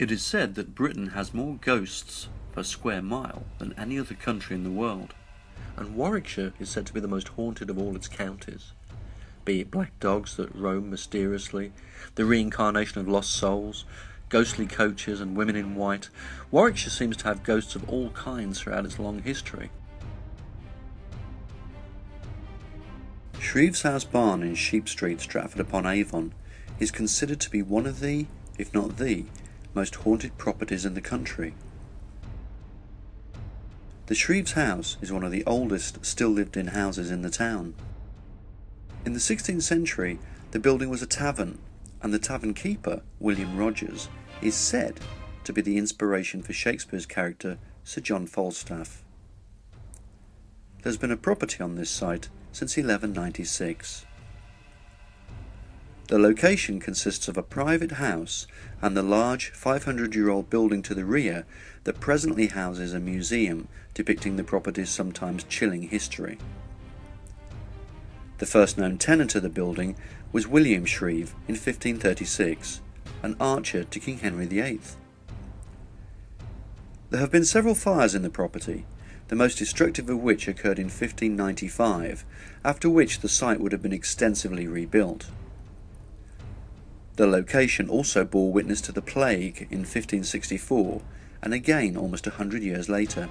It is said that Britain has more ghosts per square mile than any other country in the world, and Warwickshire is said to be the most haunted of all its counties. Be it black dogs that roam mysteriously, the reincarnation of lost souls, ghostly coaches and women in white, Warwickshire seems to have ghosts of all kinds throughout its long history. Shrieves House Barn in Sheep Street, Stratford-upon-Avon, is considered to be one of the, if not the, most haunted properties in the country. The Shrieves House is one of the oldest still lived-in houses in the town. In the 16th century, the building was a tavern, and the tavern keeper, William Rogers, is said to be the inspiration for Shakespeare's character Sir John Falstaff. There's been a property on this site since 1196. The location consists of a private house and the large 500-year-old building to the rear that presently houses a museum depicting the property's sometimes chilling history. The first known tenant of the building was William Shreve in 1536, an archer to King Henry VIII. There have been several fires in the property, the most destructive of which occurred in 1595, after which the site would have been extensively rebuilt. The location also bore witness to the plague in 1564, and again almost 100 years later.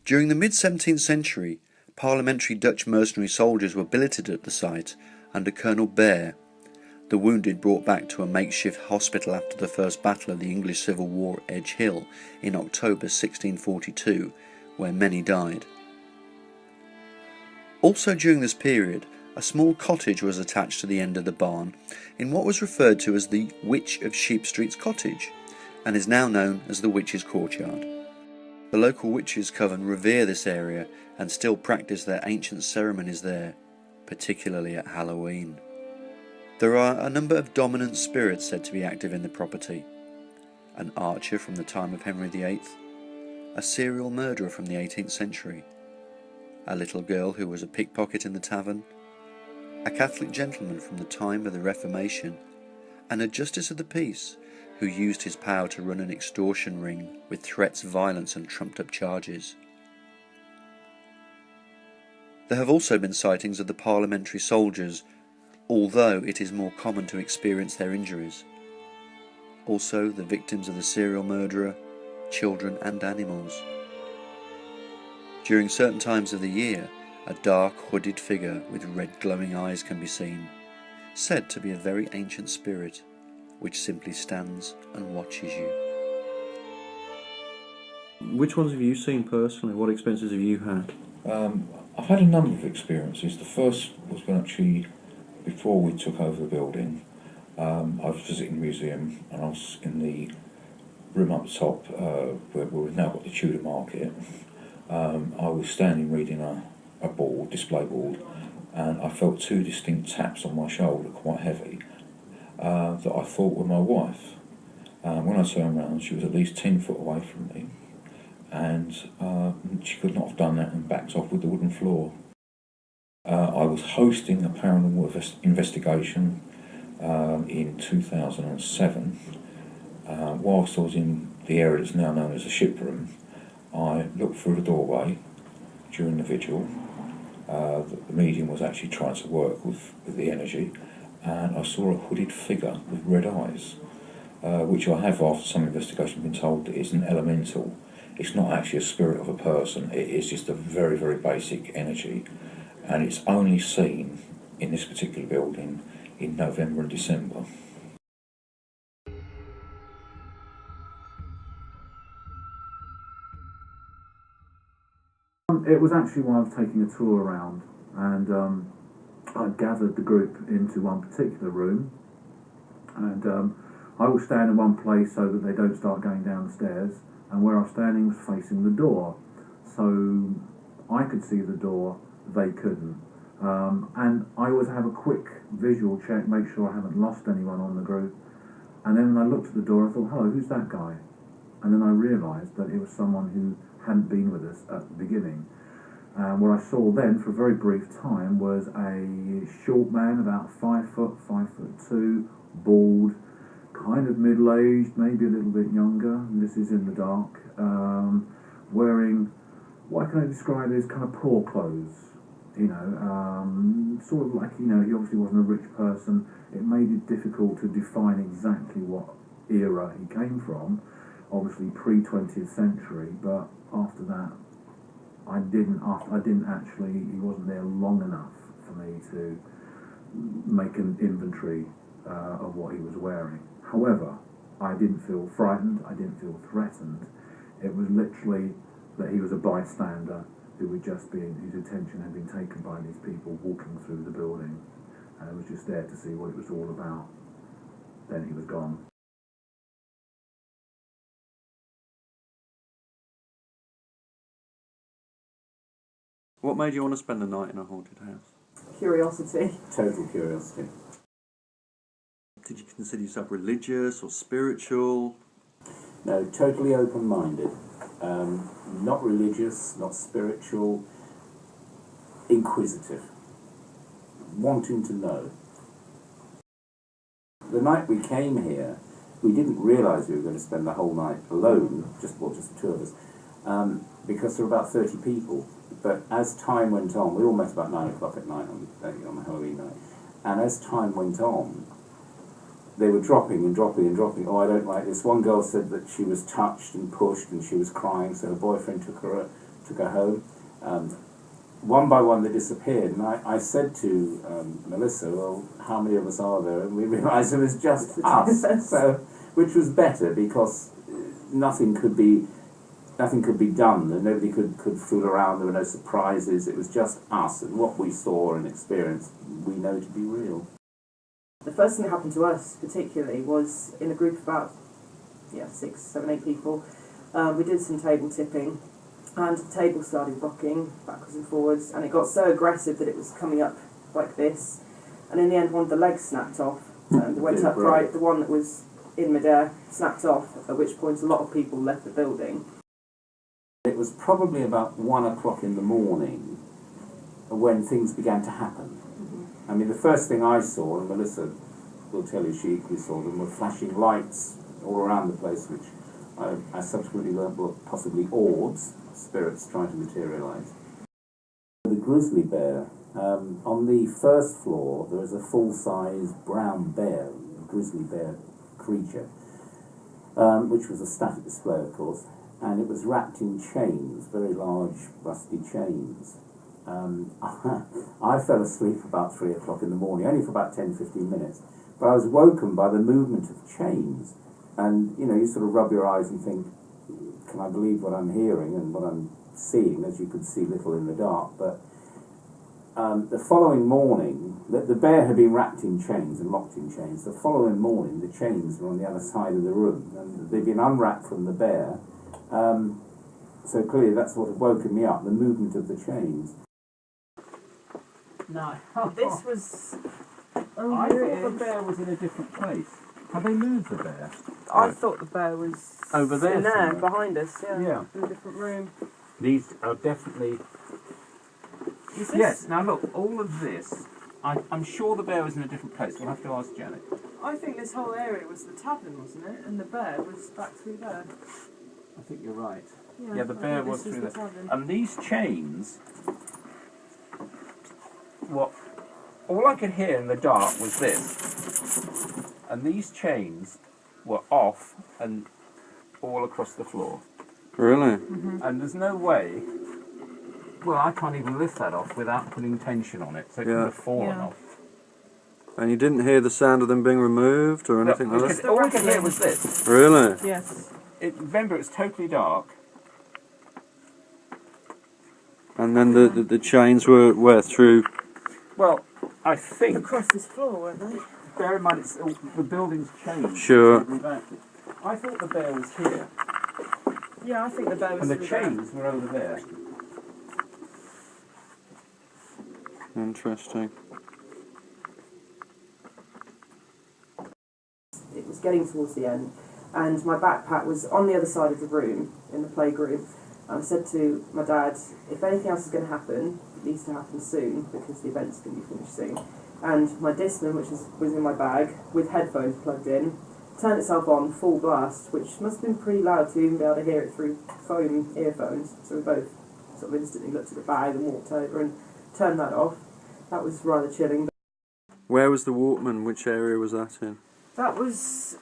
During the mid-17th century, parliamentary Dutch mercenary soldiers were billeted at the site under Colonel Bear, the wounded brought back to a makeshift hospital after the first battle of the English Civil War at Edge Hill in October 1642, where many died. Also during this period, a small cottage was attached to the end of the barn in what was referred to as the Witch of Sheep Street's cottage, and is now known as the Witch's Courtyard. The local witches' coven revere this area and still practice their ancient ceremonies there, particularly at Halloween. There are a number of dominant spirits said to be active in the property: an archer from the time of Henry VIII, a serial murderer from the 18th century, a little girl who was a pickpocket in the tavern, a Catholic gentleman from the time of the Reformation, and a justice of the peace who used his power to run an extortion ring with threats, violence and trumped-up charges. There have also been sightings of the parliamentary soldiers, although it is more common to experience their injuries. Also the victims of the serial murderer, children and animals. During certain times of the year, a dark hooded figure with red glowing eyes can be seen, said to be a very ancient spirit, which simply stands and watches you. Which ones have you seen personally? What experiences have you had? I've had a number of experiences. The first was when actually, before we took over the building, I was visiting the museum, and I was in the room up top where we've now got the Tudor Market. I was standing reading a board, display board, and I felt two distinct taps on my shoulder, quite heavy, that I thought were my wife. When I turned around, she was at least 10 foot away from me, and she could not have done that and backed off with the wooden floor. I was hosting a paranormal investigation in 2007. Whilst I was in the area that's now known as the ship room, I looked through the doorway during the vigil. The medium was actually trying to work with the energy, and I saw a hooded figure with red eyes, which I have, after some investigation, been told that it's an elemental. It's not actually a spirit of a person, it is just a very, very basic energy, and it's only seen in this particular building in November and December. It was actually while I was taking a tour around, and I gathered the group into one particular room, and I will stand in one place so that they don't start going down the stairs, and where I was standing was facing the door, so I could see the door, they couldn't. And I always have a quick visual check, make sure I haven't lost anyone on the group, and then when I looked at the door I thought, hello, who's that guy? And then I realised that it was someone who hadn't been with us at the beginning. What I saw then for a very brief time was a short man, about 5 foot, 5'2", bald, kind of middle-aged, maybe a little bit younger, and this is in the dark, wearing what can I describe as kind of poor clothes, sort of like, he obviously wasn't a rich person. It made it difficult to define exactly what era he came from, obviously pre-20th century, but after that, he wasn't there long enough for me to make an inventory of what he was wearing. However, I didn't feel frightened, I didn't feel threatened. It was literally that he was a bystander whose attention had been taken by these people walking through the building, and I was just there to see what it was all about. Then he was gone. What made you want to spend the night in a haunted house? Curiosity. Total curiosity. Did you consider yourself religious or spiritual? No, totally open-minded. Not religious, not spiritual, inquisitive. Wanting to know. The night we came here, we didn't realise we were going to spend the whole night alone, just the two of us, because there were about 30 people. But as time went on, we all met about 9 o'clock at night on the Halloween night, and as time went on, they were dropping and dropping and dropping. Oh, I don't like this. One girl said that she was touched and pushed and she was crying, so her boyfriend took her home. One by one they disappeared, and I said to Melissa, well, how many of us are there? And we realised it was just us, so, which was better because nothing could be done, and nobody could fool around. There were no surprises. It was just us, and what we saw and experienced we know to be real. The first thing that happened to us particularly was in a group of about 6, 7, 8 people. We did some table tipping, and the table started rocking backwards and forwards, and it got so aggressive that it was coming up like this, and in the end one of the legs snapped off, and it went upright. The one that was in midair snapped off, at which point a lot of people left the building. It was probably about 1 o'clock in the morning when things began to happen. I mean, the first thing I saw, and Melissa will tell you she equally saw them, were flashing lights all around the place, which I subsequently learned were possibly orbs, spirits trying to materialise. The grizzly bear, on the first floor there is a full-size brown bear, a grizzly bear creature, which was a static display, of course, and it was wrapped in chains, very large, rusty chains. I fell asleep about 3 o'clock in the morning, only for about 10-15 minutes, but I was woken by the movement of chains, and you sort of rub your eyes and think, can I believe what I'm hearing and what I'm seeing, as you could see little in the dark. But the following morning, the bear had been wrapped in chains and locked in chains. The following morning the chains were on the other side of the room, and they'd been unwrapped from the bear, so clearly that's what had woken me up, the movement of the chains. No. This was... Oh, I thought the bear was in a different place. Have they moved the bear? I thought the bear was over there, in there, somewhere. behind us, Yeah. in a different room. These are definitely... Is this? Yes, now look, all of this, I'm sure the bear was in a different place. We'll have to ask Janet. I think this whole area was the tavern, wasn't it? And the bear was back through there. I think you're right. Yeah, the I bear think was this through the there. tavern. And these chains, all I could hear in the dark was this. And these chains were off and all across the floor. Really? Mm-hmm. And there's no way... Well, I can't even lift that off without putting tension on it, so it could have fallen off. And you didn't hear the sound of them being removed or anything like that? All I could hear was this. Really? Yes. Remember, it was totally dark. And then the chains were where through? Well, I think... Across this floor, weren't they? Bear in mind, the building's changed. Sure. I thought the bear was here. Yeah, I think the bear was And the through there. chains were over there. Interesting. It was getting towards the end, and my backpack was on the other side of the room, in the playground. And I said to my dad, if anything else is going to happen, it needs to happen soon, because the event's going to be finished soon. And my Discman, which was in my bag, with headphones plugged in, turned itself on full blast, which must have been pretty loud to even be able to hear it through foam earphones. So we both sort of instantly looked at the bag and walked over and turned that off. That was rather chilling. Where was the Walkman? Which area was that in? That was...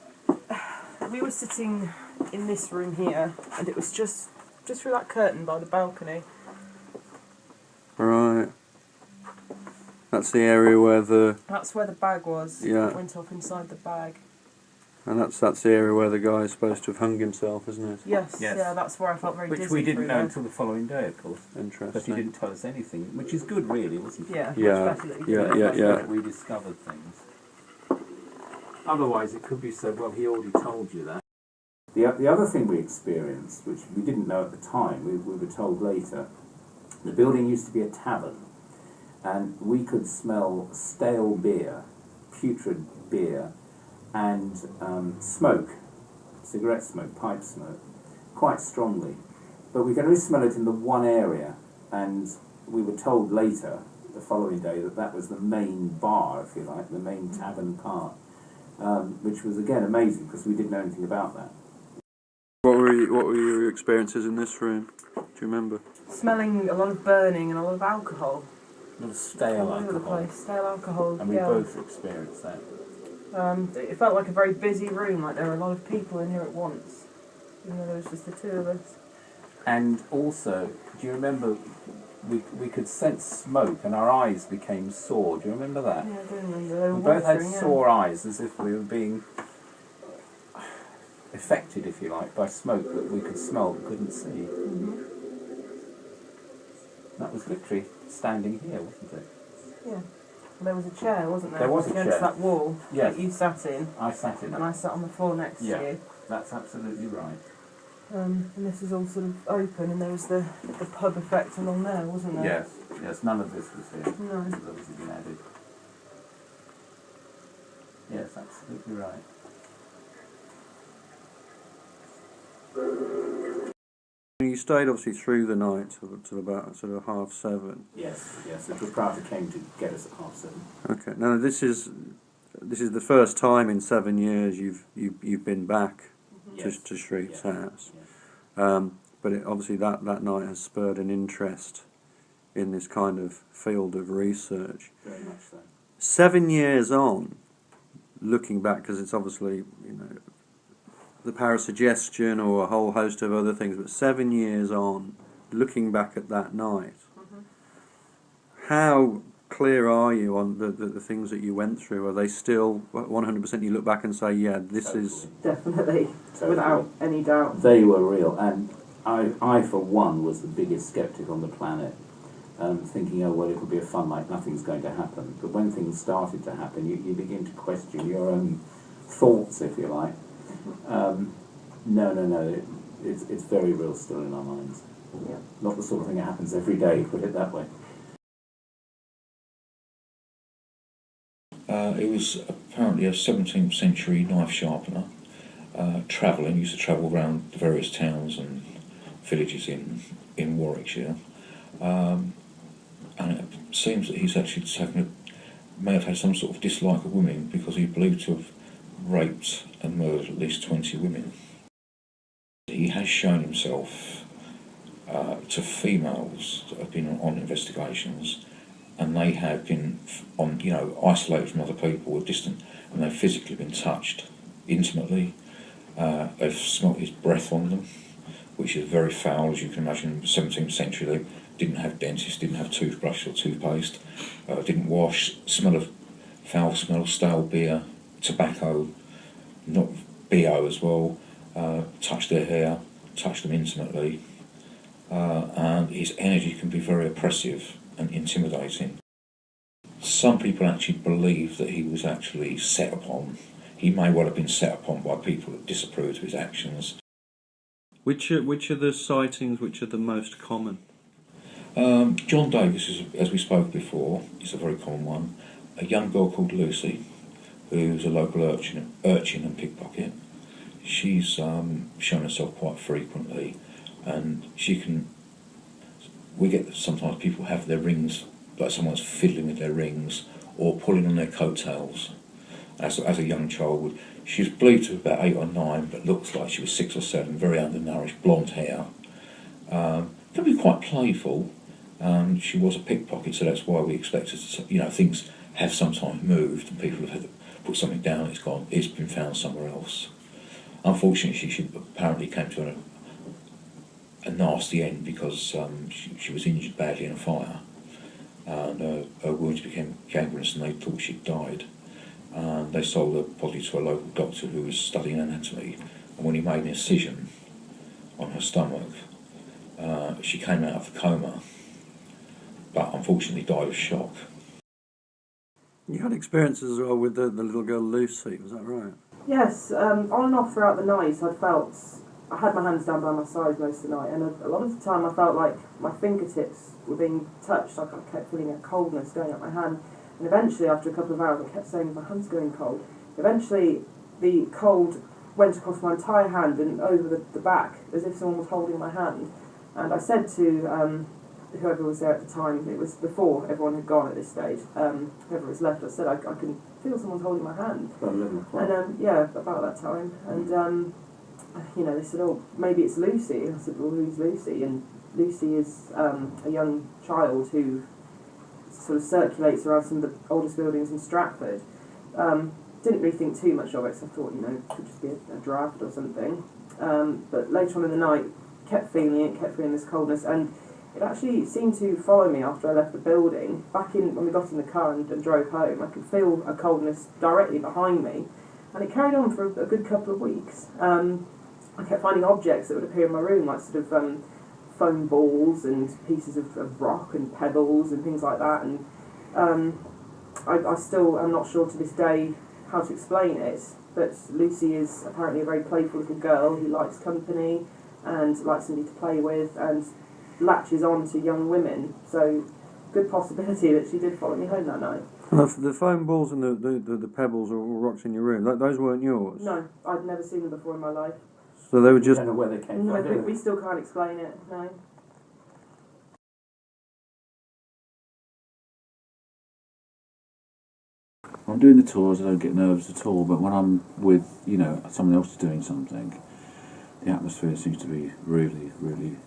We were sitting in this room here, and it was just through that curtain by the balcony. Right. That's the area where the... That's where the bag was. Yeah. It went off inside the bag. And that's the area where the guy is supposed to have hung himself, isn't it? Yes, Yes. yeah, that's where I felt very Which dizzy we didn't through know there. until the following day, of course. Interesting. But he didn't tell us anything, which is good, really, wasn't it? Yeah, Yeah, much better that he yeah, didn't. yeah, yeah. That we discovered things. Otherwise, it could be said, well, he already told you that. The other thing we experienced, which we didn't know at the time, we were told later, the building used to be a tavern, and we could smell stale beer, putrid beer, and smoke, cigarette smoke, pipe smoke, quite strongly. But we could only smell it in the one area, and we were told later, the following day, that that was the main bar, if you like, the main tavern part, which was again amazing because we didn't know anything about that. What were your experiences in this room? Do you remember? Smelling a lot of burning and a lot of alcohol. A lot of stale All over the alcohol. place. Stale alcohol, And we yeah. both experienced that. It felt like a very busy room, like there were a lot of people in here at once, even though there was just the two of us. And also, do you remember, we could sense smoke and our eyes became sore. Do you remember that? Yeah, I do remember. They were We both had watering, yeah. sore eyes as if we were being affected, if you like, by smoke that we could smell but couldn't see. Mm-hmm. That was literally standing here, wasn't it? Yeah. And there was a chair, wasn't there? There was a against chair. that wall Yes. that you sat in, I sat in and I sat on the floor next Yeah. to you. That's absolutely right. And this is all sort of open, and there was the pub effect along there, wasn't there? Yes, yes, none of this was here. No. This has obviously been added. Yes, absolutely right. You stayed obviously through the night till about sort of 7:30. Yes, yes, the proprietor came to get us at 7:30. Okay. Now this is the first time in 7 years you've been back Yes. to Shrieves Yes. House. Yes. But obviously that night has spurred an interest in this kind of field of research. Very much so. 7 years on, looking back, because it's obviously, the parasuggestion or a whole host of other things, but 7 years on, looking back at that night, how clear are you on the things that you went through? Are they still 100% you look back and say, yeah, this Totally. is... Definitely, Totally. without any doubt. They were real, and I for one was the biggest sceptic on the planet, thinking, oh well, it'll be a fun night, nothing's going to happen. But when things started to happen, you begin to question your own thoughts, if you like. No, it's very real still in our minds. Yeah. Not the sort of thing that happens every day, put it that way. It was apparently a 17th century knife sharpener, used to travel around the various towns and villages in Warwickshire. And it seems that he's actually may have had some sort of dislike of women, because he believed to have raped and murdered at least 20 women. He has shown himself to females that have been on investigations, and they have been isolated from other people, or distant, and they've physically been touched intimately. They've smelt his breath on them, which is very foul, as you can imagine. In the 17th century, they didn't have dentists, didn't have toothbrush or toothpaste, didn't wash, foul smell of stale beer, tobacco, not BO as well, touched their hair, touched them intimately, and his energy can be very oppressive and intimidating. Some people actually believe that he was actually set upon. He may well have been set upon by people that disapproved of his actions. Which are the sightings which are the most common? John Davis, as we spoke before, is a very common one. A young girl called Lucy, who's a local urchin and pickpocket. She's shown herself quite frequently, and we get sometimes people have their rings, like someone's fiddling with their rings or pulling on their coattails. As a young child would, She was believed to be about 8 or 9, but looks like she was 6 or 7, very undernourished, blonde hair. Could be quite playful. She was a pickpocket, so that's why we expected, things have sometimes moved and people have had to put something down, it's been found somewhere else. Unfortunately, she apparently came to a nasty end because she was injured badly in a fire, and her wounds became gangrenous and they thought she'd died. They sold her body to a local doctor who was studying anatomy, and when he made an incision on her stomach, she came out of the coma, but unfortunately died of shock. You had experiences as well with the little girl Lucy, was that right? Yes, on and off throughout the night I had my hands down by my side most of the night, and a lot of the time I felt like my fingertips were being touched, like I kept feeling a coldness going up my hand, and eventually after a couple of hours I kept saying my hand's going cold. Eventually the cold went across my entire hand and over the back as if someone was holding my hand, and I said to whoever was there at the time, it was before everyone had gone at this stage, whoever was left, I said I can feel someone's holding my hand. About 11 o'clock. And yeah, about that time, and they said, oh, maybe it's Lucy. And I said, well, who's Lucy? And Lucy is a young child who sort of circulates around some of the oldest buildings in Stratford. Didn't really think too much of it, so I thought, it could just be a draft or something. But later on in the night, kept feeling this coldness, and it actually seemed to follow me after I left the building. When we got in the car and drove home, I could feel a coldness directly behind me, and it carried on for a good couple of weeks. I kept finding objects that would appear in my room, like sort of foam balls and pieces of rock and pebbles and things like that, and I still am not sure to this day how to explain it, but Lucy is apparently a very playful little girl who likes company and likes somebody to play with and latches on to young women, so good possibility that she did follow me home that night. The foam balls and the pebbles or rocks in your room, those weren't yours? No, I'd never seen them before in my life. So they were just... I don't know where they came No, from. we still can't explain it, no. I'm doing the tours, I don't get nervous at all, but when I'm with, someone else doing something, the atmosphere seems to be really, really,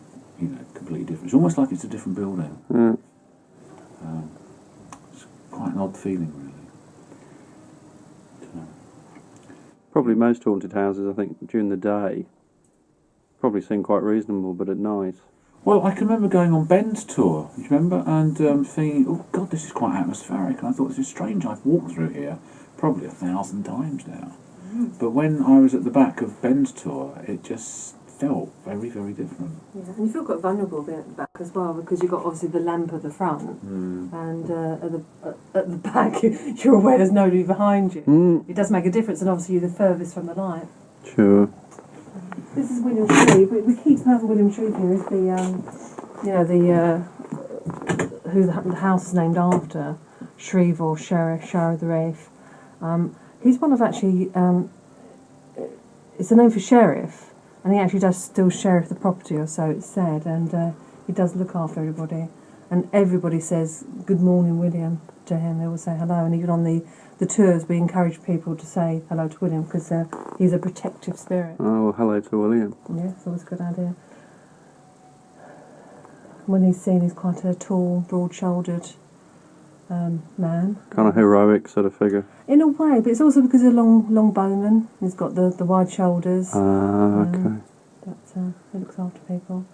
completely different. It's almost like it's a different building. Mm. It's quite an odd feeling, really. Probably most haunted houses, I think, during the day, probably seem quite reasonable, but at night... Well, I can remember going on Ben's tour, do you remember? And thinking, oh God, this is quite atmospheric. And I thought, this is strange, I've walked through here probably 1,000 times now. But when I was at the back of Ben's tour, it just felt very, very different. Yeah, and you feel quite vulnerable being at the back as well, because you've got obviously the lamp at the front, and at the back you're aware there's nobody behind you. It does make a difference, and obviously you're the furthest from the light. Sure. This is William Shreve. We keep having William Shreve here as who the house is named after, Shreve or Sheriff the Rafe. He's one of actually, it's a name for sheriff, and he actually does still sheriff the property, or so it's said, and he does look after everybody, and everybody says good morning William to him. They all say hello, and even on the tours we encourage people to say hello to William, because he's a protective spirit. Oh, well, hello to William. Yeah, it's always a good idea. When he's seen, he's quite a tall, broad-shouldered man. Kind of heroic sort of figure. In a way, but it's also because he's a long bowman. He's got the wide shoulders. Okay. But he looks after people.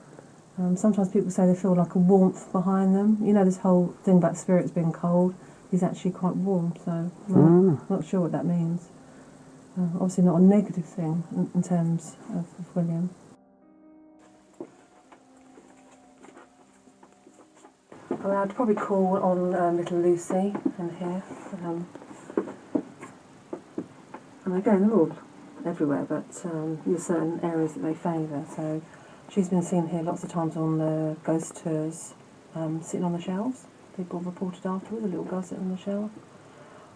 Sometimes people say they feel like a warmth behind them. This whole thing about spirits being cold. He's actually quite warm, so I'm not sure what that means. Obviously not a negative thing in terms of William. I'd probably call on little Lucy in here. And again, they're all everywhere, but there's certain areas that they favour. So she's been seen here lots of times on the ghost tours, sitting on the shelves. People reported afterwards, a little girl sitting on the shelf.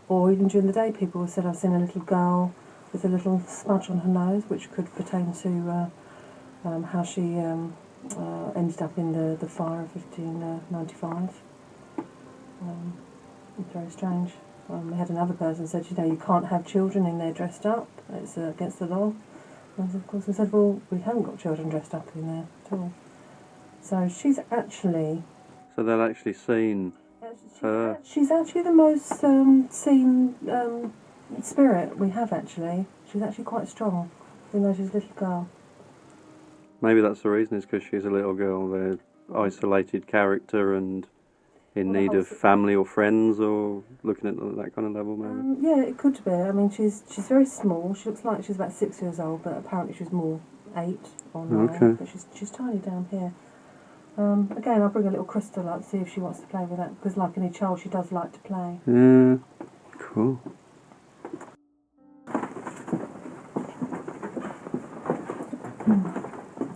Or even during the day, people said, I've seen a little girl with a little smudge on her nose, which could pertain to how she ended up in the fire of 1595. It's very strange. We had another person said, you know, you can't have children in there dressed up. It's against the law. And of course we said, well, we haven't got children dressed up in there at all. So she's actually... So they've actually seen her. She's actually the most seen spirit we have, actually. She's actually quite strong, even though she's a little girl. Maybe that's the reason, is because she's a little girl. They're isolated character and in need of family or friends, or looking at that kind of level, maybe. Yeah, it could be. I mean, she's very small. She looks like she's about 6 years old, but apparently she's more 8 or 9. Okay. But she's tiny down here. Again, I'll bring a little crystal up to see if she wants to play with that, because like any child, she does like to play. Yeah, cool.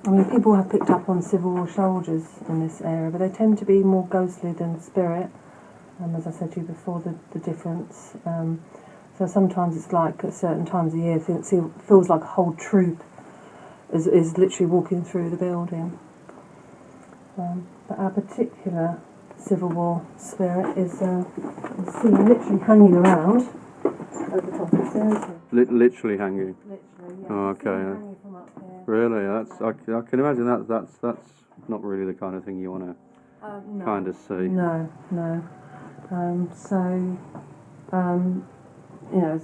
I mean, people have picked up on Civil War soldiers in this area, but they tend to be more ghostly than spirit. As I said to you before, the difference. So sometimes it's like at certain times of year, it feels like a whole troop is literally walking through the building. But our particular Civil War spirit is seen literally hanging around over the top of the stairs here. Literally hanging. Literally, yeah. Oh, okay. Hanging from up here. Really? I can imagine that's not really the kind of thing you want to No. kind of see. No. You know,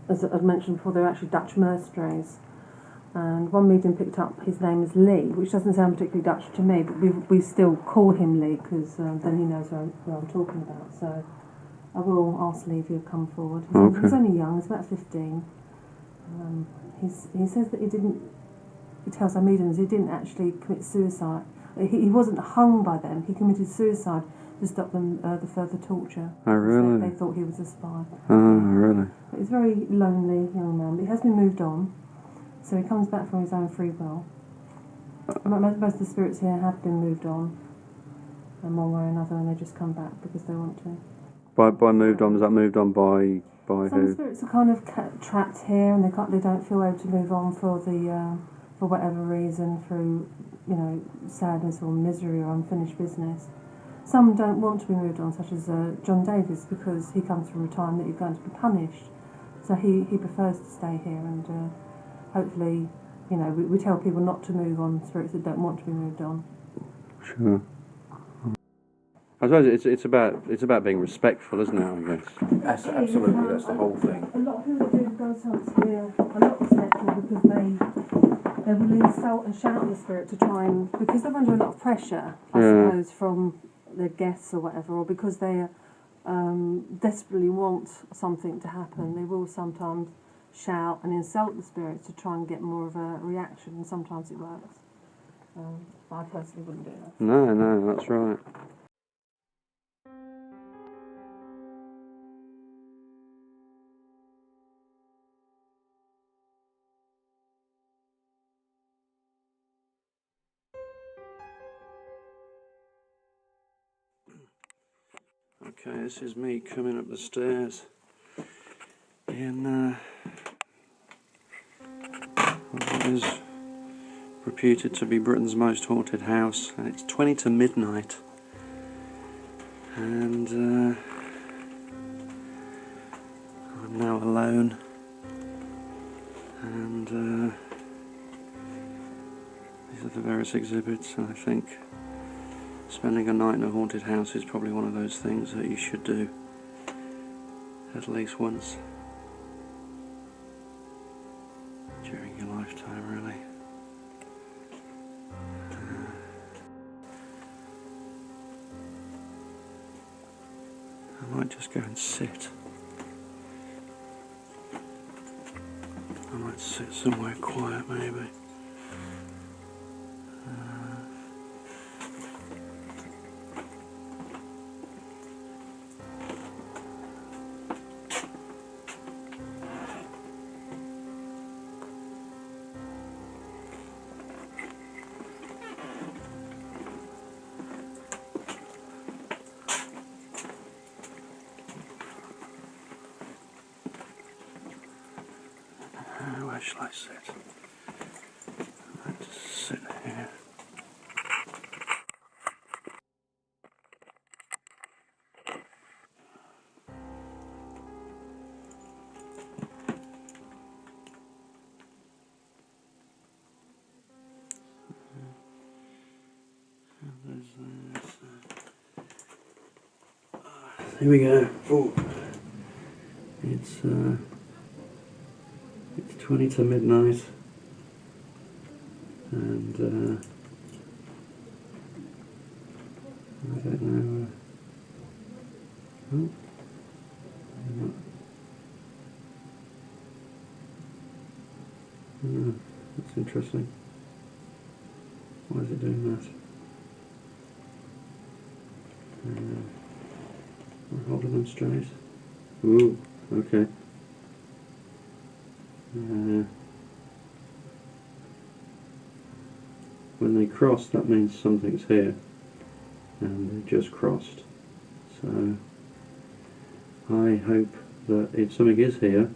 as I've mentioned before, they're actually Dutch mercenaries. And one medium picked up his name is Lee, which doesn't sound particularly Dutch to me, but we still call him Lee because then he knows who I'm talking about. So I will ask Lee if he'll come forward. He's only young, he's about 15. He says that he tells our mediums he didn't actually commit suicide. He wasn't hung by them, he committed suicide to stop them the further torture. Oh, really? They thought he was a spy. Oh, really? But he's a very lonely young man, but he has been moved on. So he comes back from his own free will. Most of the spirits here have been moved on, in one way or another, and they just come back because they want to. By moved on, is that moved on by Some who? spirits are kind of trapped here, and they don't feel able to move on for whatever reason, through sadness or misery or unfinished business. Some don't want to be moved on, such as John Davis, because he comes from a time that he's going to be punished. So he prefers to stay here, and hopefully, we tell people not to move on spirits that don't want to be moved on. Sure. I suppose it's about being respectful, isn't it? I guess. Absolutely, that's the whole thing. A lot of people do ghost hunts here are not respectful because they will insult and shout at the spirit to try and, because they're under a lot of pressure, I suppose, from their guests or whatever, or because they desperately want something to happen. They will sometimes shout and insult the spirits to try and get more of a reaction, and sometimes it works. I personally wouldn't do that. No, that's right. Okay, this is me coming up the stairs in what is reputed to be Britain's most haunted house, and it's 20 to midnight, and I'm now alone, and these are the various exhibits, and I think spending a night in a haunted house is probably one of those things that you should do at least once during your lifetime, really. I might just go and sit. I might sit somewhere quiet, maybe. Where shall I sit? Let's sit here. Here we go. Oh, it's 20 to midnight, and I don't know. Oh, that's interesting. Why is it doing that? We're holding them straight. Ooh, okay. When they cross, that means something's here, and they just crossed. So I hope that if something is here,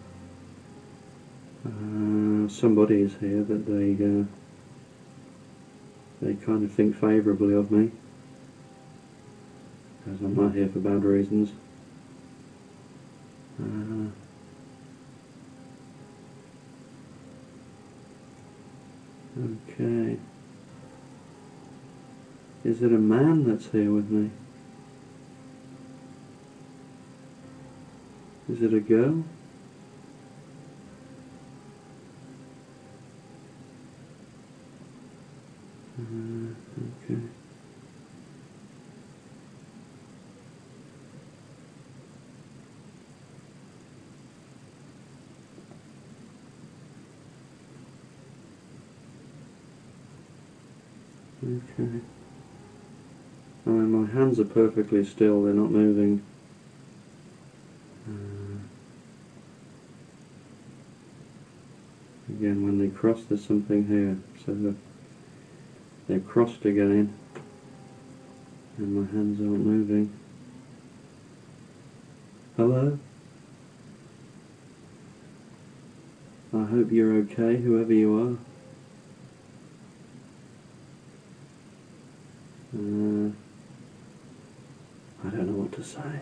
somebody is here, that they kind of think favourably of me, because I'm not here for bad reasons. Okay. Is it a man that's here with me? Is it a girl? Okay. Okay. I mean, my hands are perfectly still, they're not moving. Again, when they cross, there's something here, so they're crossed again, and my hands aren't moving. Hello? I hope you're okay, whoever you are. I don't know what to say.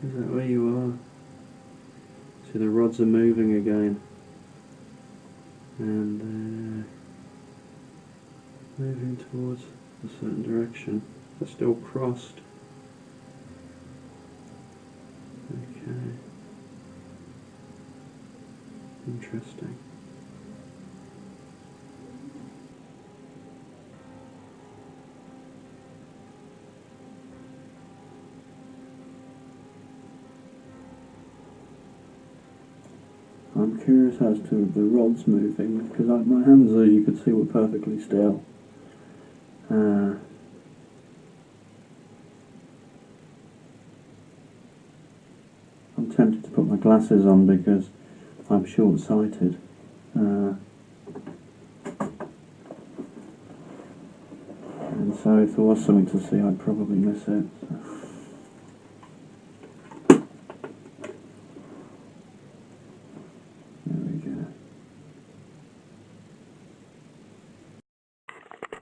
Is that where you are? See, the rods are moving again, and moving towards a certain direction. They're still crossed. Okay. Interesting. I'm curious as to the rods moving, because my hands, as you could see, were perfectly still. I'm tempted to put my glasses on because I'm short-sighted. And so if there was something to see, I'd probably miss it. So.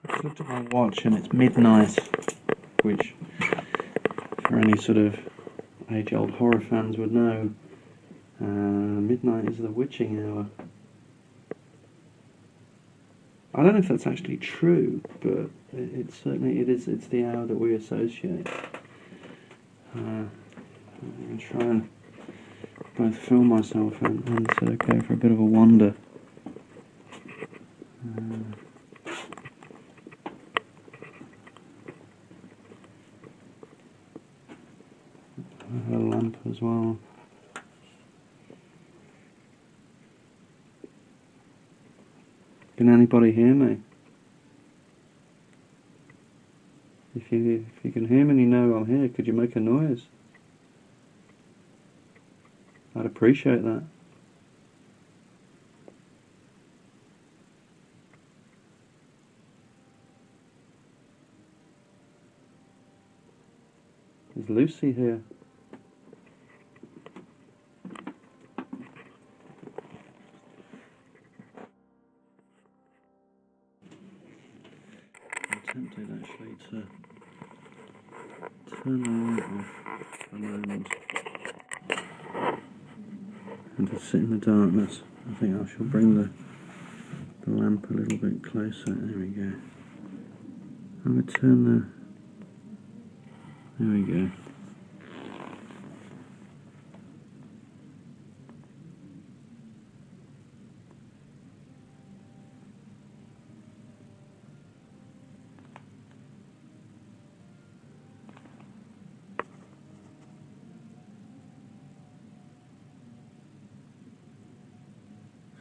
I've looked at my watch and it's midnight, which for any sort of age-old horror fans would know, midnight is the witching hour. I don't know if that's actually true, but it certainly is. It's the hour that we associate. I'm going to try and both film myself and sort of go for a bit of a wander. I have a lamp as well. Can anybody hear me? If you can hear me and you know I'm here, could you make a noise? I'd appreciate that. Is Lucy here? I'm tempted actually to turn the light off for a moment and to sit in the darkness. I think I shall bring the lamp a little bit closer. There we go. I'm going to turn there we go.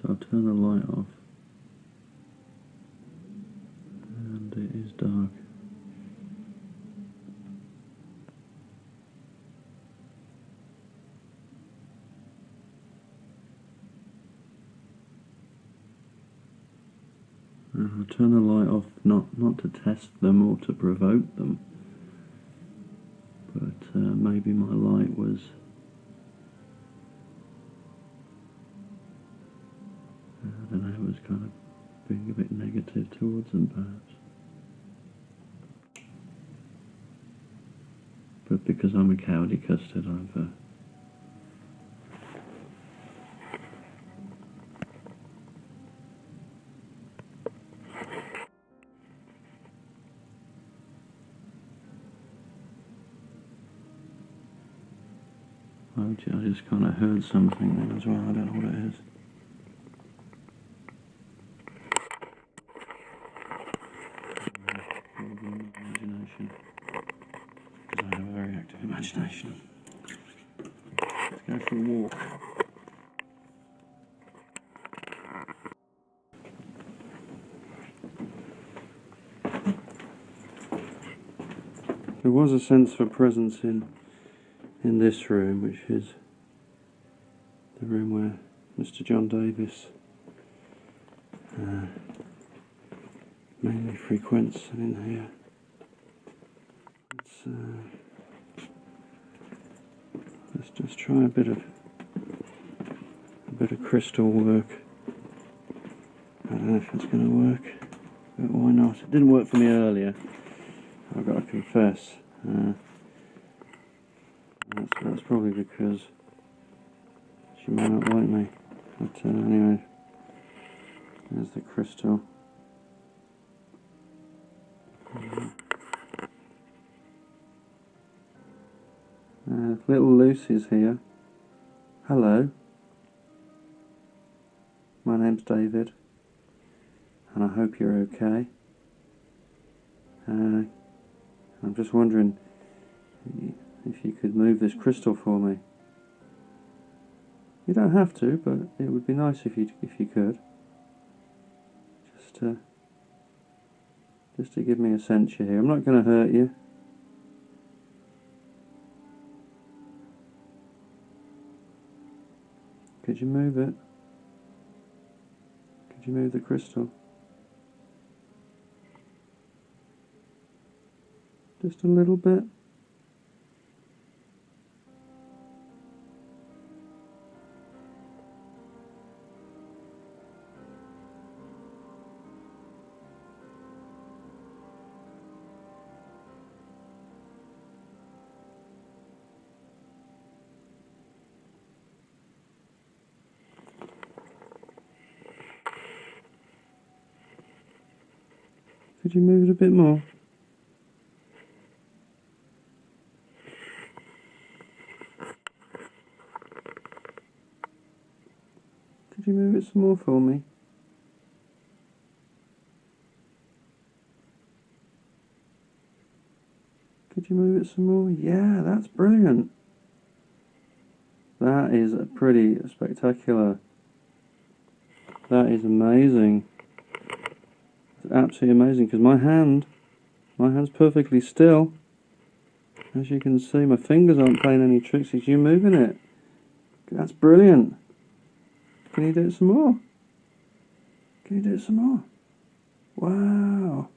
So I'll turn the light off, and it is dark. And I'll turn the light off not to test them or to provoke them, but maybe my light was I don't know, it was kind of being a bit negative towards them perhaps. But because I'm a cowardly custard, I've I just kind of heard something then as well. I don't know what it is. Imagination, because I have a very active imagination. Let's go for a walk. There was a sense of a presence in this room, which is the room where Mr. John Davis mainly frequents, and in here let's just try a bit of crystal work. I don't know if it's going to work, but why not? It didn't work for me earlier, I've got to confess. That's probably because she might not like me. But anyway, there's the crystal. Little Lucy's here. Hello. My name's David, and I hope you're okay. I'm just wondering if you could move this crystal for me. You don't have to, but it would be nice if you could. Just to give me a sense you're here. I'm not going to hurt you. Could you move it? Could you move the crystal? Just a little bit. Could you move it a bit more? Could you move it some more for me? Could you move it some more? Yeah, that's brilliant. That is pretty spectacular. That is amazing. It's absolutely amazing, because my hand's perfectly still. As you can see, my fingers aren't playing any tricks. It's you moving it. That's brilliant. Can you do it some more? Can you do it some more? Wow.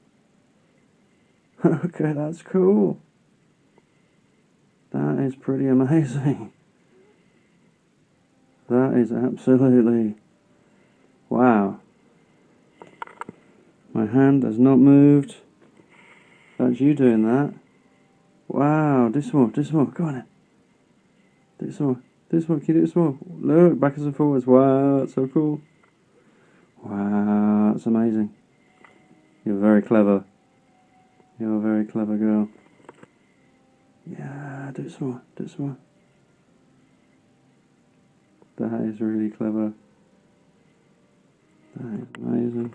Okay, that's cool. That is pretty amazing. That is absolutely... wow. My hand has not moved. That's you doing that. Wow, do some more, go on then. Do some more, can you do some more? Look, backwards and forwards, wow, that's so cool. Wow, that's amazing. You're very clever. You're a very clever girl. Yeah, do some more. That is really clever. That is amazing.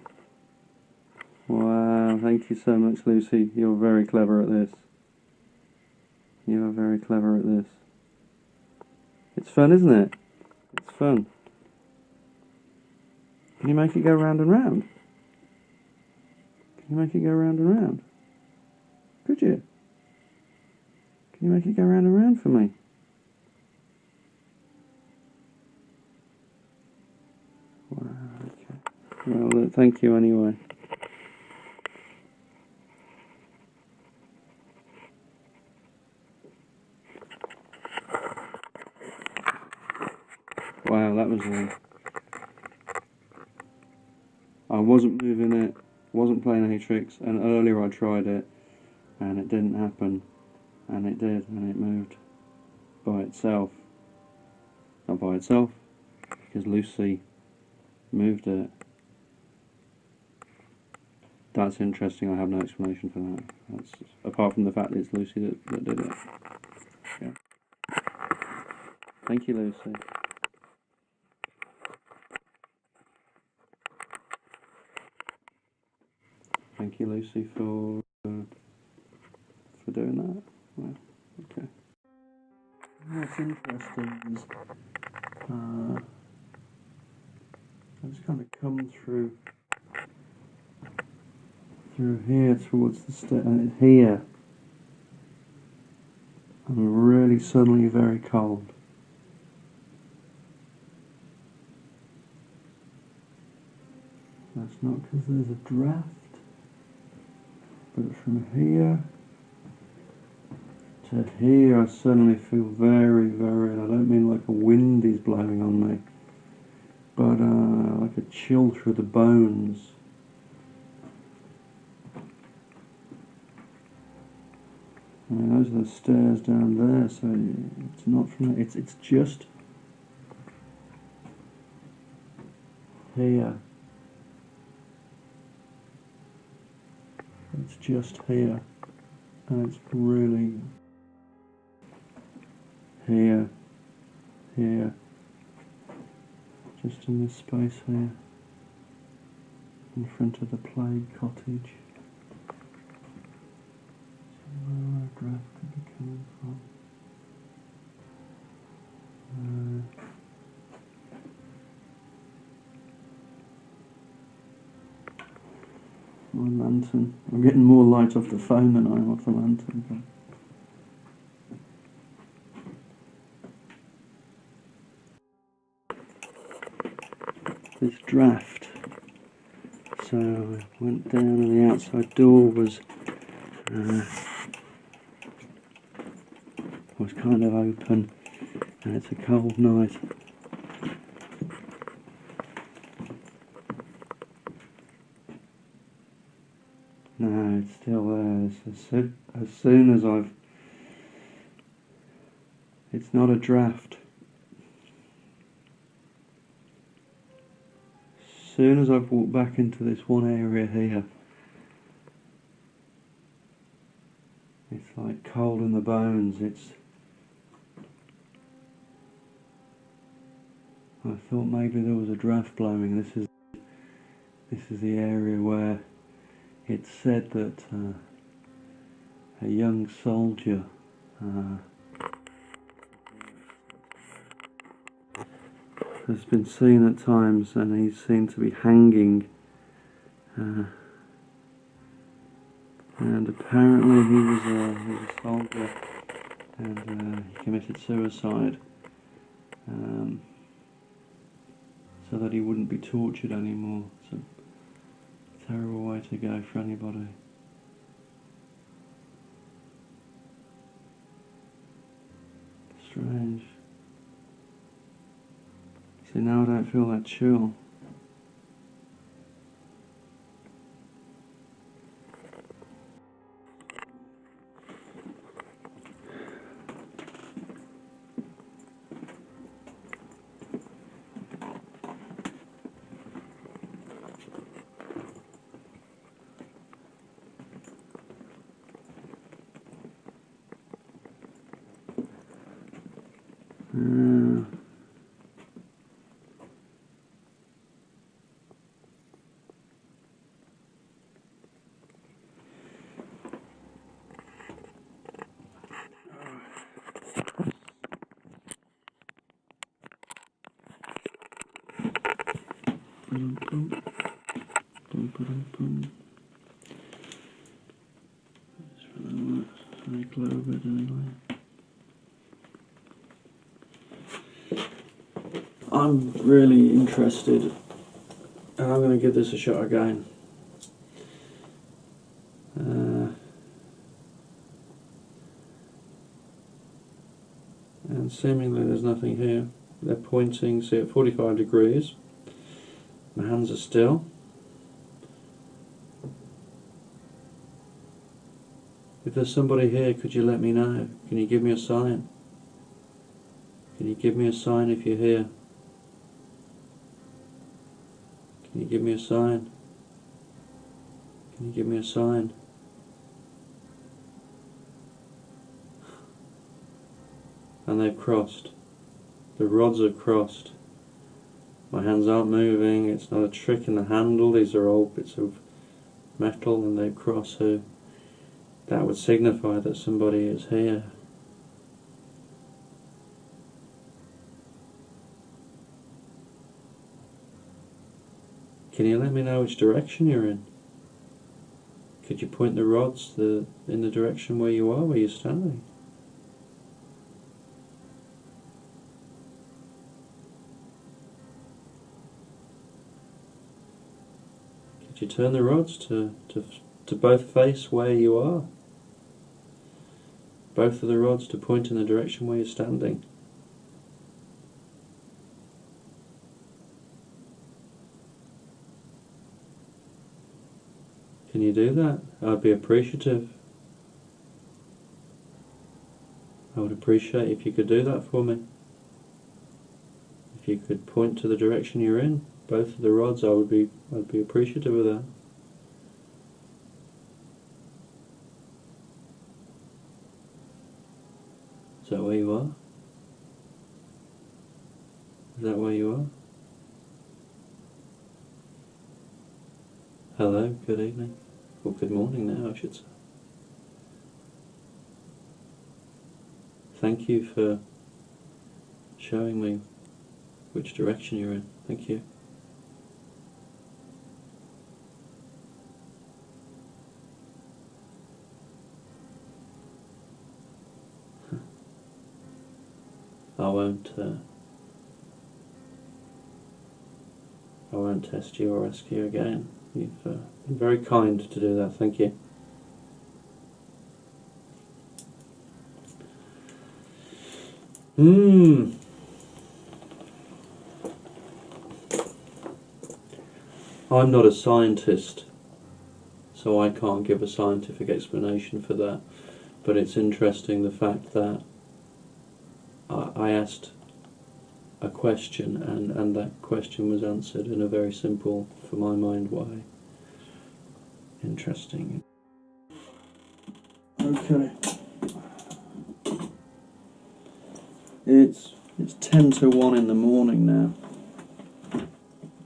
Wow, thank you so much, Lucy. You're very clever at this. You are very clever at this. It's fun, isn't it? It's fun. Can you make it go round and round? Can you make it go round and round? Could you? Can you make it go round and round for me? Wow, okay. Well, look, thank you anyway. Wow, that was I wasn't moving it, wasn't playing any tricks, and earlier I tried it, and it didn't happen, and it did, and it moved by itself. Not by itself, because Lucy moved it. That's interesting, I have no explanation for that. That's, apart from the fact that it's Lucy that did it. Yeah. Thank you, Lucy. Thank you, Lucy, for doing that. Well, okay. What's interesting is it's kind of come through here towards the stair, and it's here. I'm really suddenly very cold. That's not because there's a draft, but from here to here I suddenly feel very, very, and I don't mean like a wind is blowing on me, but like a chill through the bones. I mean, those are the stairs down there, so it's not from there, it's just here. It's just here, and it's really here, just in this space here, in front of the plague cottage. Where our draft could be coming from. My lantern. I'm getting more light off the phone than I am off the lantern. This draft. So I went down and the outside door was kind of open, and it's a cold night. No, it's still there. As soon as it's not a draft. As soon as I've walked back into this one area here, it's like cold in the bones. I thought maybe there was a draft blowing. This is the area where it's said that a young soldier has been seen at times, and he's seen to be hanging, and apparently he was a soldier, and he committed suicide so that he wouldn't be tortured anymore. It's a terrible way to go for anybody. See, now I don't feel that chill. I'm really interested, and I'm going to give this a shot again. And seemingly there's nothing here. They're pointing, see, at 45 degrees. My hands are still. If there's somebody here, could you let me know? Can you give me a sign? Can you give me a sign if you're here? Can you give me a sign? Can you give me a sign? And they've crossed. The rods have crossed. My hands aren't moving, it's not a trick in the handle, these are old bits of metal and they've crossed, so that would signify that somebody is here. Can you let me know which direction you're in? Could you point the rods in the direction where you are, where you're standing? Could you turn the rods to both face where you are? Both of the rods to point in the direction where you're standing. Can you do that? I'd be appreciative. I would appreciate if you could do that for me. If you could point to the direction you're in, both of the rods, I'd be appreciative of that. Is that where you are? Is that where you are? Hello, good evening. Well, good morning now, I should say. Thank you for showing me which direction you're in. Thank you. I won't test you or ask you again. You've been very kind to do that, thank you. I'm not a scientist, so I can't give a scientific explanation for that, but it's interesting the fact that I asked a question and that question was answered in a very simple, for my mind, way. Interesting. Okay. It's 10 to 1 in the morning now,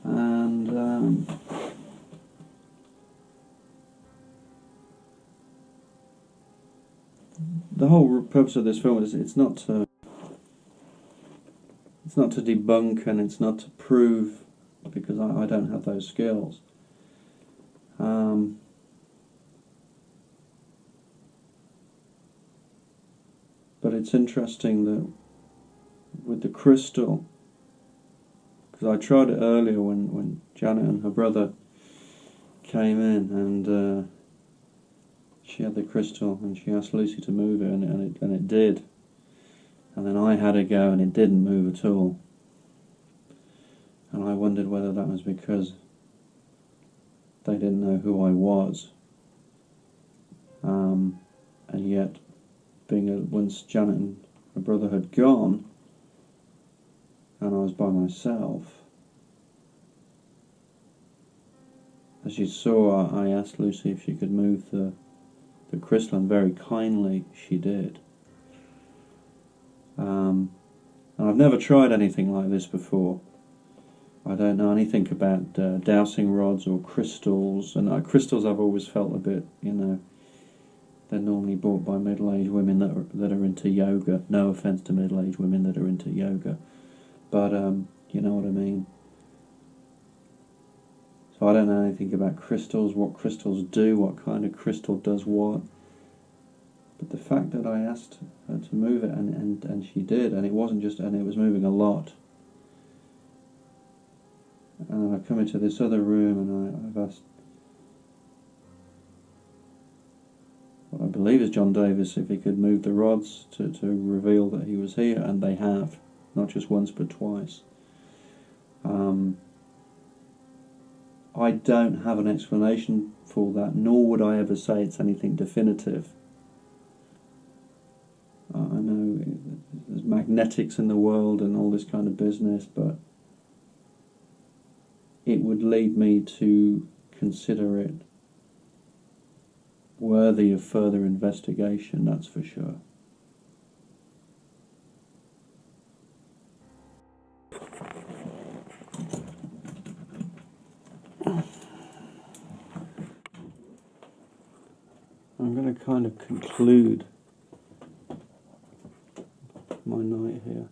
and the whole purpose of this film is it's not to debunk and it's not to prove, because I don't have those skills. But it's interesting that with the crystal, because I tried it earlier when Janet and her brother came in, and she had the crystal and she asked Lucy to move it, and it did. And then I had a go and it didn't move at all. And I wondered whether that was because they didn't know who I was. And yet, once Janet and my brother had gone, and I was by myself, as you saw, I asked Lucy if she could move the crystal, and very kindly she did. And I've never tried anything like this before. I don't know anything about dowsing rods or crystals, and crystals I've always felt a bit, they're normally bought by middle-aged women that are into yoga. No offence to middle-aged women that are into yoga, but you know what I mean. So I don't know anything about crystals, what crystals do, what kind of crystal does what. But the fact that I asked her to move it, and she did, and it wasn't just, and it was moving a lot. And then I come into this other room, and I've asked what I believe is John Davis if he could move the rods to reveal that he was here, and they have, not just once but twice. I don't have an explanation for that, nor would I ever say it's anything definitive. I know there's magnetics in the world and all this kind of business, but it would lead me to consider it worthy of further investigation, that's for sure. I'm going to kind of conclude my night here.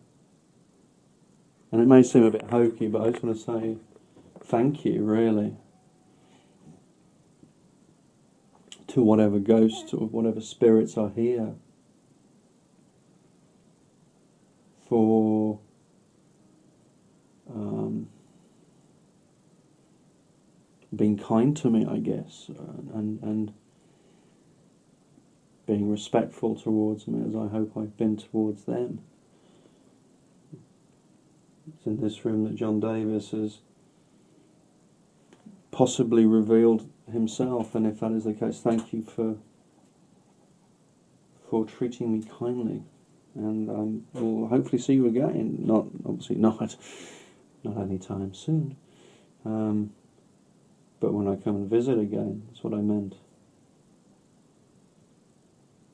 And it may seem a bit hokey, but I just want to say thank you, really, to whatever ghosts or whatever spirits are here for being kind to me, I guess, and being respectful towards me, as I hope I've been towards them. It's in this room that John Davis has possibly revealed himself, and if that is the case, thank you for treating me kindly, and we'll hopefully see you again. Not anytime soon, but when I come and visit again. That's what I meant.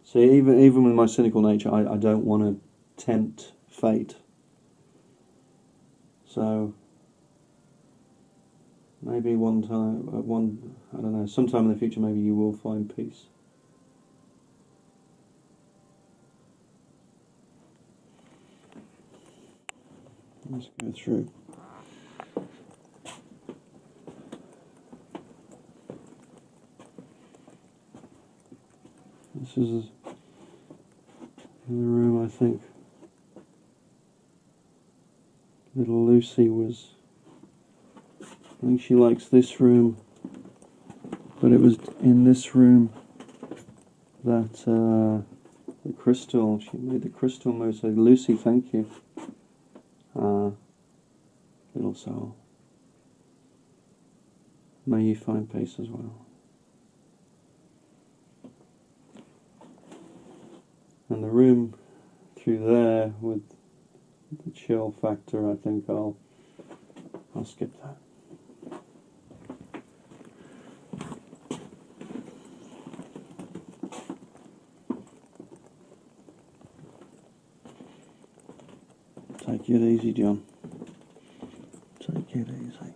See, even with my cynical nature, I don't want to tempt fate. So maybe I don't know, sometime in the future, maybe you will find peace. Let's go through. This is in the room, I think little Lucy was. I think she likes this room, but it was in this room that the crystal, she made the crystal move. So Lucy, thank you, little soul. May you find peace as well. And the room through there with the chill factor, I think I'll skip that. Take it easy, John. Take it easy.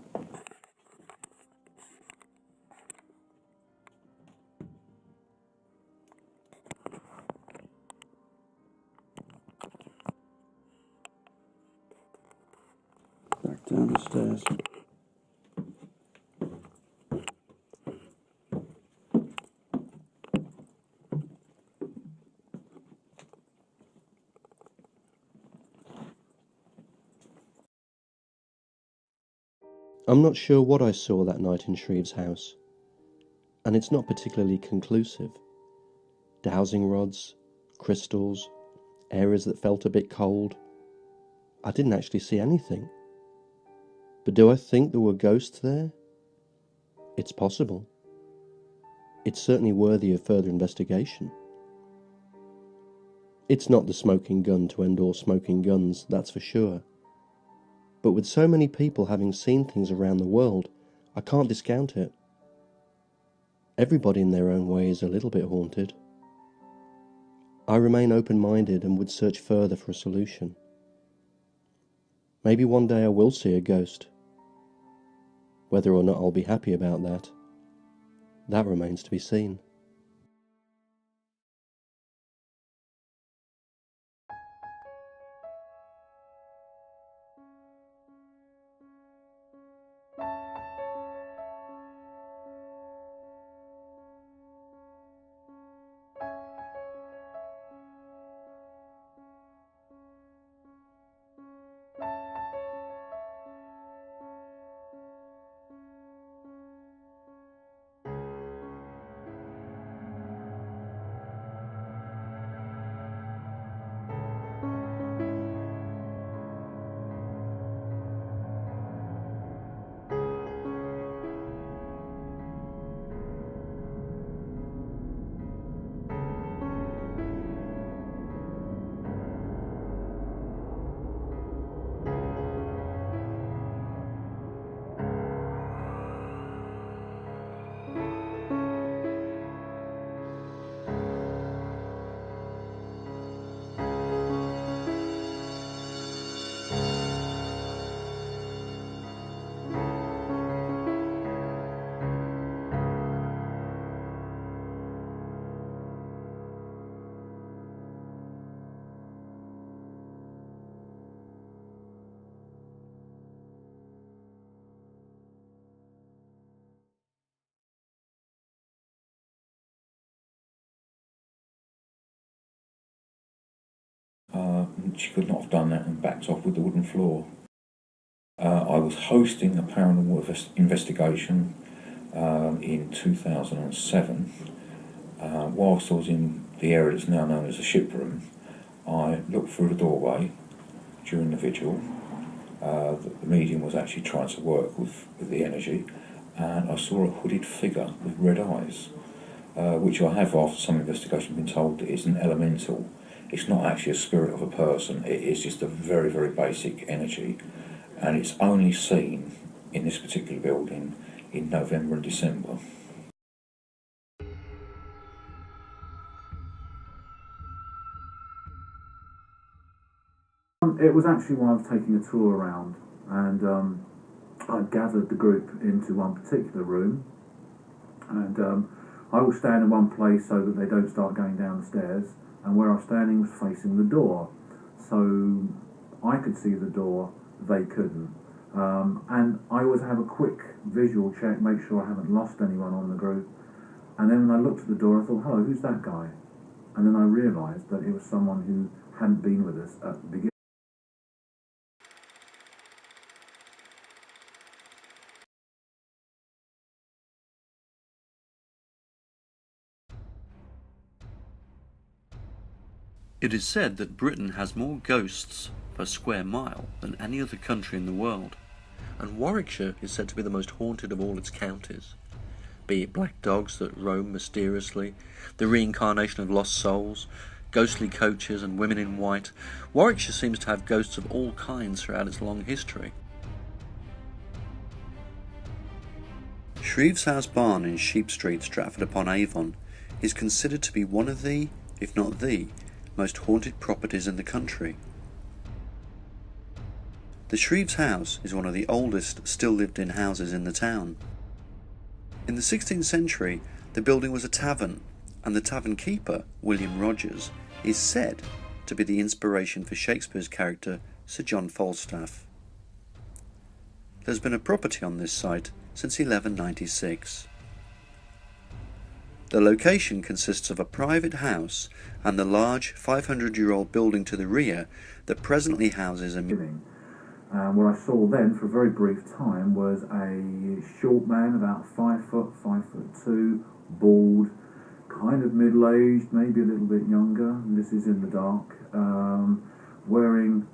Back down the stairs. I'm not sure what I saw that night in Shrieves House, and it's not particularly conclusive. Dowsing rods, crystals, areas that felt a bit cold. I didn't actually see anything. But do I think there were ghosts there? It's possible. It's certainly worthy of further investigation. It's not the smoking gun to end all smoking guns, that's for sure. But with so many people having seen things around the world, I can't discount it. Everybody in their own way is a little bit haunted. I remain open-minded and would search further for a solution. Maybe one day I will see a ghost. Whether or not I'll be happy about that remains to be seen. She could not have done that and backed off with the wooden floor. I was hosting a paranormal investigation in 2007. Whilst I was in the area that's now known as the ship room, I looked through the doorway during the vigil. The medium was actually trying to work with the energy, and I saw a hooded figure with red eyes, which I have, after some investigation, been told is an elemental. It's not actually a spirit of a person, it is just a very, very basic energy, and it's only seen in this particular building in November and December. It was actually while I was taking a tour around, and I gathered the group into one particular room, and I will stand in one place so that they don't start going down the stairs, and where I was standing was facing the door, so I could see the door, they couldn't. And I always have a quick visual check, make sure I haven't lost anyone on the group, and then when I looked at the door I thought, hello, who's that guy? And then I realised that it was someone who hadn't been with us at the beginning. It is said that Britain has more ghosts per square mile than any other country in the world, and Warwickshire is said to be the most haunted of all its counties. Be it black dogs that roam mysteriously, the reincarnation of lost souls, ghostly coaches and women in white, Warwickshire seems to have ghosts of all kinds throughout its long history. Shrieves House Barn in Sheep Street, Stratford-upon-Avon, is considered to be one of the, if not the, most haunted properties in the country. The Shrieves House is one of the oldest still lived-in houses in the town. In the 16th century, the building was a tavern, and the tavern keeper, William Rogers, is said to be the inspiration for Shakespeare's character Sir John Falstaff. There's been a property on this site since 1196. The location consists of a private house and the large 500-year-old building to the rear that presently houses a museum. What I saw then for a very brief time was a short man, about 5 foot, 5'2", bald, kind of middle-aged, maybe a little bit younger, and this is in the dark, wearing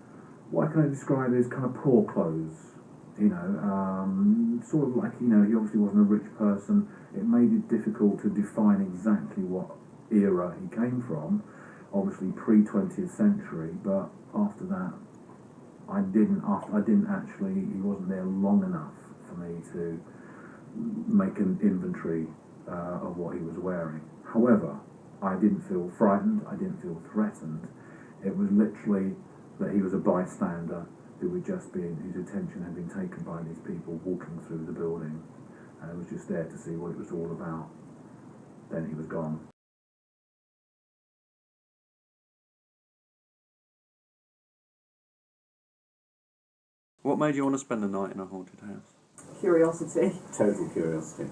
what can I describe as kind of poor clothes. Sort of like, he obviously wasn't a rich person. It made it difficult to define exactly what era he came from. Obviously pre-20th century, but after that, I didn't actually. He wasn't there long enough for me to make an inventory of what he was wearing. However, I didn't feel frightened. I didn't feel threatened. It was literally that he was a bystander who were just being, whose attention had been taken by these people walking through the building, and I was just there to see what it was all about. Then he was gone. What made you want to spend the night in a haunted house? Curiosity. Total curiosity.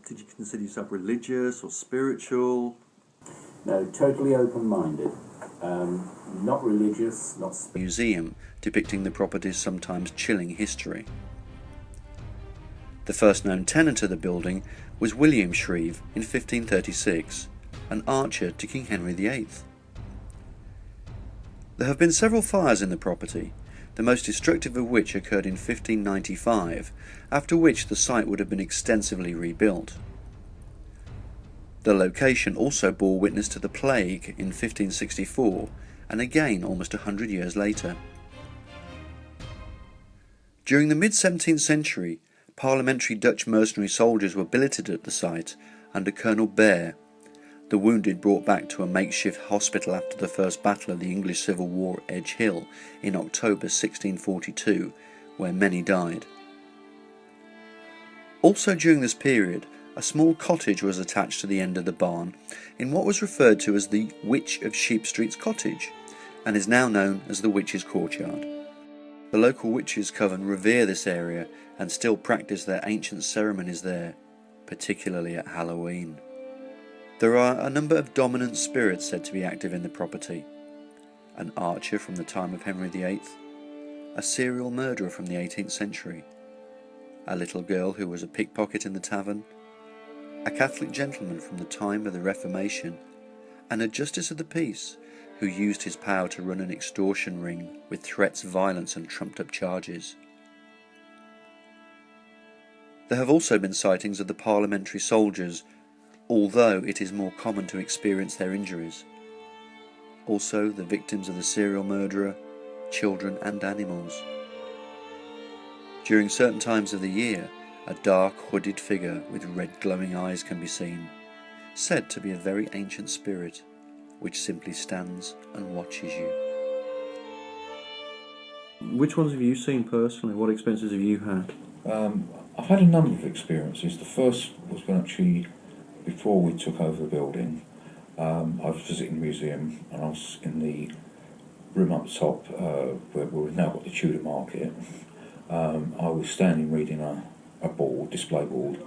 Did you consider yourself religious or spiritual? No, totally open-minded. Not religious, not Museum depicting the property's sometimes chilling history. The first known tenant of the building was William Shrieves in 1536, an archer to King Henry VIII. There have been several fires in the property, the most destructive of which occurred in 1595, after which the site would have been extensively rebuilt. The location also bore witness to the plague in 1564, and again almost 100 years later. During the mid-17th century, parliamentary Dutch mercenary soldiers were billeted at the site under Colonel Bear, the wounded brought back to a makeshift hospital after the first battle of the English Civil War at Edge Hill in October 1642, where many died. Also during this period, a small cottage was attached to the end of the barn in what was referred to as the Witch of Sheep Street's cottage, and is now known as the Witch's Courtyard. The local witches' coven revere this area and still practice their ancient ceremonies there, particularly at Halloween. There are a number of dominant spirits said to be active in the property: an archer from the time of Henry VIII, a serial murderer from the 18th century, a little girl who was a pickpocket in the tavern, a Catholic gentleman from the time of the Reformation, and a justice of the peace who used his power to run an extortion ring with threats, violence and trumped-up charges. There have also been sightings of the parliamentary soldiers, although it is more common to experience their injuries. Also the victims of the serial murderer, children and animals. During certain times of the year, a dark hooded figure with red glowing eyes can be seen, said to be a very ancient spirit, which simply stands and watches you. Which ones have you seen personally? What experiences have you had? I've had a number of experiences. The first was when actually, before we took over the building, I was visiting the museum, and I was in the room up top where we've now got the Tudor market. I was standing reading a board, display board,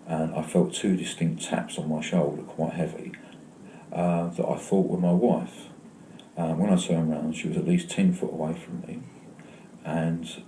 and I felt two distinct taps on my shoulder, quite heavy, that I thought were my wife. When I turned around, she was at least 10 foot away from me, and